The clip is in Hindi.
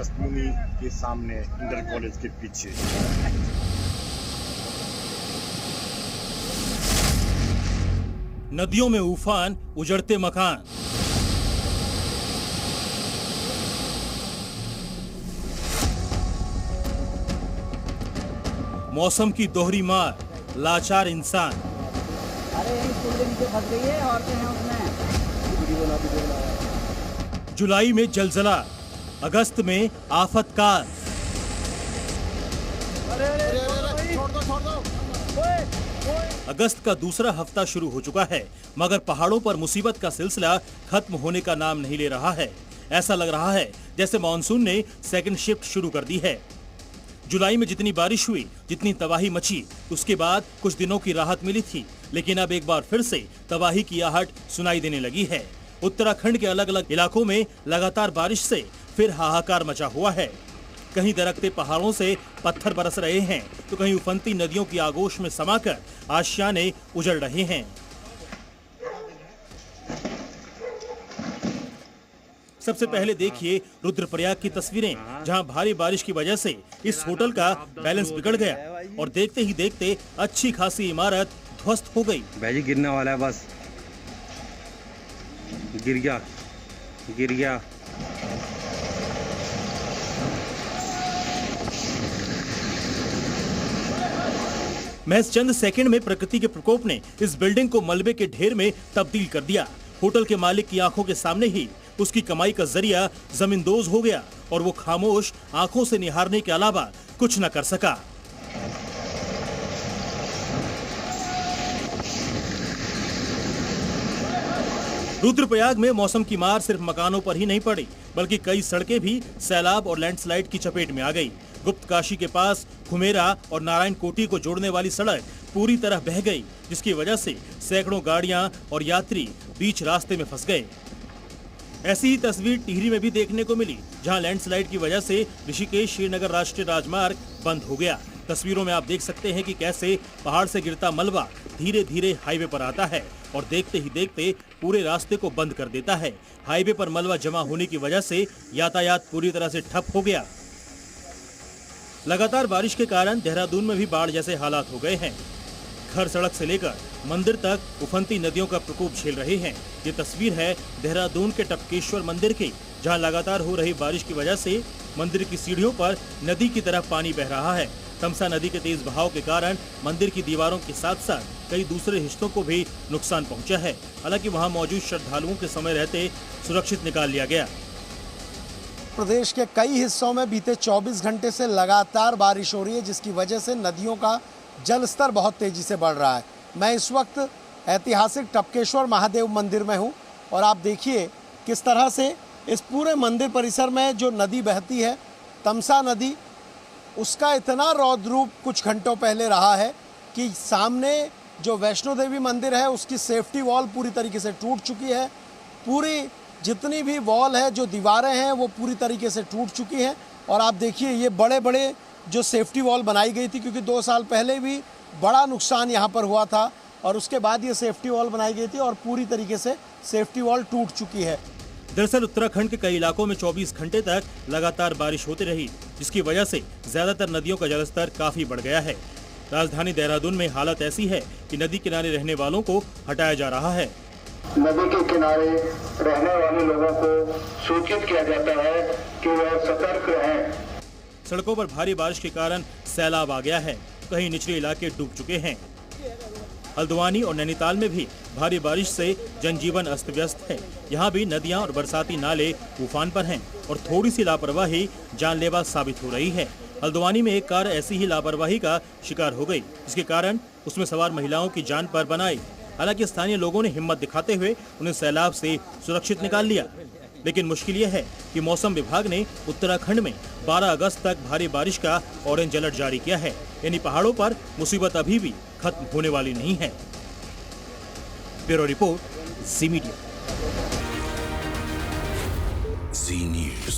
अगस्त मुनि के सामने इंटर कॉलेज के पीछे। नदियों में उफान, उजड़ते मकान। मौसम की दोहरी मार, लाचार इंसान। अरे यही पुल के नीचे फंस गई है, औरतें हैं उसमें। जुलाई में जलजला, अगस्त में आफत काल। छोड़ दो। अगस्त का दूसरा हफ्ता शुरू हो चुका है, मगर पहाड़ों पर मुसीबत का सिलसिला खत्म होने का नाम नहीं ले रहा है। ऐसा लग रहा है जैसे मानसून ने सेकंड शिफ्ट शुरू कर दी है। जुलाई में जितनी बारिश हुई, जितनी तबाही मची, उसके बाद कुछ दिनों की राहत मिली थी, लेकिन अब एक बार फिर से तबाही की आहट सुनाई देने लगी है। उत्तराखंड के अलग अलग इलाकों में लगातार बारिश से फिर हाहाकार मचा हुआ है। कहीं दरकते पहाड़ों से पत्थर बरस रहे हैं, तो कहीं उफनती नदियों की आगोश में समाकर आशियाने उजड़ रहे हैं। सबसे पहले देखिए रुद्रप्रयाग की तस्वीरें, जहां भारी बारिश की वजह से इस होटल का बैलेंस बिगड़ गया और देखते ही देखते अच्छी खासी इमारत ध्वस्त हो गई। भाई गिरने वाला है, बस गिर गया। महज चंद सेकंड में प्रकृति के प्रकोप ने इस बिल्डिंग को मलबे के ढेर में तब्दील कर दिया। होटल के मालिक की आंखों के सामने ही उसकी कमाई का जरिया जमींदोज हो गया और वो खामोश आंखों से निहारने के अलावा कुछ न कर सका। रुद्रप्रयाग में मौसम की मार सिर्फ मकानों पर ही नहीं पड़ी, बल्कि कई सड़कें भी सैलाब और लैंडस्लाइड की चपेट में आ गई। गुप्त काशी के पास खुमेरा और नारायण कोटी को जोड़ने वाली सड़क पूरी तरह बह गई, जिसकी वजह से सैकड़ों गाड़ियां और यात्री बीच रास्ते में फंस गए। ऐसी ही तस्वीर टिहरी में भी देखने को मिली, जहां लैंडस्लाइड की वजह से ऋषिकेश श्रीनगर राष्ट्रीय राजमार्ग बंद हो गया। तस्वीरों में आप देख सकते हैं कि कैसे पहाड़ से गिरता मलबा धीरे धीरे हाईवे पर आता है और देखते ही देखते पूरे रास्ते को बंद कर देता है। हाईवे पर मलबा जमा होने की वजह से यातायात पूरी तरह से ठप हो गया। लगातार बारिश के कारण देहरादून में भी बाढ़ जैसे हालात हो गए हैं। घर सड़क से लेकर मंदिर तक उफनती नदियों का प्रकोप झेल रहे हैं। ये तस्वीर है देहरादून के टपकेश्वर मंदिर की, जहां लगातार हो रही बारिश की वजह से मंदिर की सीढ़ियों पर नदी की तरफ पानी बह रहा है। तमसा नदी के तेज बहाव के कारण मंदिर की दीवारों के साथ साथ कई दूसरे हिस्सों को भी नुकसान पहुंचा है। हालांकि वहां मौजूद श्रद्धालुओं के समय रहते सुरक्षित निकाल लिया गया। प्रदेश के कई हिस्सों में बीते 24 घंटे से लगातार बारिश हो रही है, जिसकी वजह से नदियों का जल स्तर बहुत तेजी से बढ़ रहा है। मैं इस वक्त ऐतिहासिक टपकेश्वर महादेव मंदिर में हूं और आप देखिए किस तरह से इस पूरे मंदिर परिसर में जो नदी बहती है, तमसा नदी, उसका इतना रौद्र रूप कुछ घंटों पहले रहा है कि सामने जो वैष्णो देवी मंदिर है उसकी सेफ्टी वॉल पूरी तरीके से टूट चुकी है। पूरी जितनी भी वॉल है, जो दीवारें हैं, वो पूरी तरीके से टूट चुकी हैं। और आप देखिए ये बड़े बड़े जो सेफ्टी वॉल बनाई गई थी, क्योंकि 2 साल पहले भी बड़ा नुकसान यहाँ पर हुआ था और उसके बाद ये सेफ्टी वॉल बनाई गई थी और पूरी तरीके से सेफ्टी वॉल टूट चुकी है। दरअसल उत्तराखंड के कई इलाकों में 24 घंटे तक लगातार बारिश होती रही, जिसकी वजह से ज्यादातर नदियों का जलस्तर काफी बढ़ गया है। राजधानी देहरादून में हालत ऐसी है कि नदी किनारे रहने वालों को हटाया जा रहा है। नदी के किनारे रहने वाले लोगों को सूचित किया जाता है कि वह सतर्क रहें। सड़कों पर भारी बारिश के कारण सैलाब आ गया है, कहीं निचले इलाके डूब चुके हैं। हल्द्वानी और नैनीताल में भी भारी बारिश से जनजीवन अस्त व्यस्त है। यहाँ भी नदियाँ और बरसाती नाले उफान पर हैं और थोड़ी सी लापरवाही जानलेवा साबित हो रही है। हल्द्वानी में एक कार ऐसी ही लापरवाही का शिकार हो गई, जिसके कारण उसमें सवार महिलाओं की जान पर बन आई। हालांकि स्थानीय लोगों ने हिम्मत दिखाते हुए उन्हें सैलाब से सुरक्षित निकाल लिया। लेकिन मुश्किल यह है कि मौसम विभाग ने उत्तराखंड में 12 अगस्त तक भारी बारिश का ऑरेंज अलर्ट जारी किया है, यानी पहाड़ों पर मुसीबत अभी भी खत्म होने वाली नहीं है। ब्यूरो रिपोर्ट, जी मीडिया। जी न्यूज़।